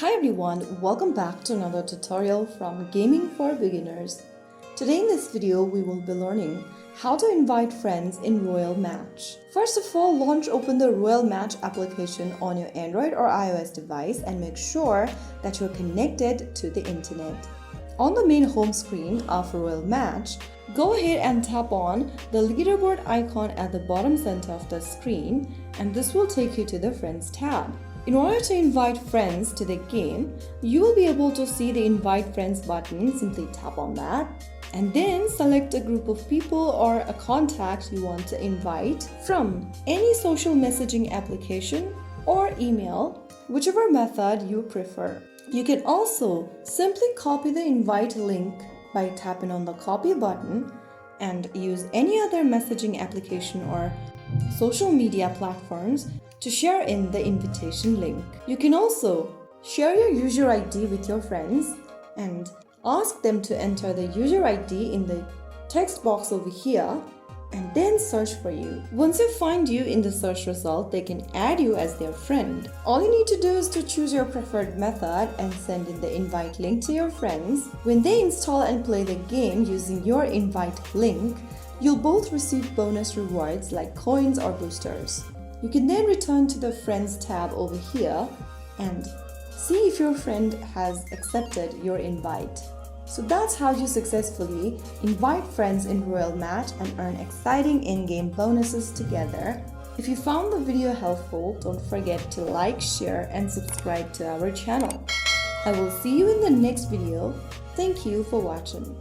Hi everyone, welcome back to another tutorial from Gaming for Beginners. Today in this video we will be learning how to invite friends in Royal Match. First of all, open the Royal Match application on your Android or iOS device and make sure that you're connected to the internet. On the main home screen of Royal Match, go ahead and tap on the leaderboard icon at the bottom center of the screen, and this will take you to the Friends tab. In order to invite friends to the game, you will be able to see the Invite Friends button. Simply tap on that and then select a group of people or a contact you want to invite from any social messaging application or email, whichever method you prefer. You can also simply copy the invite link by tapping on the copy button and use any other messaging application or social media platforms to share in the invitation link. You can also share your user ID with your friends and ask them to enter the user ID in the text box over here and then search for you. Once they find you in the search result, they can add you as their friend. All you need to do is to choose your preferred method and send in the invite link to your friends. When they install and play the game using your invite link, you'll both receive bonus rewards like coins or boosters. You can then return to the Friends tab over here and see if your friend has accepted your invite. So that's how you successfully invite friends in Royal Match and earn exciting in-game bonuses together. If you found the video helpful, don't forget to like, share, and subscribe to our channel. I will see you in the next video. Thank you for watching.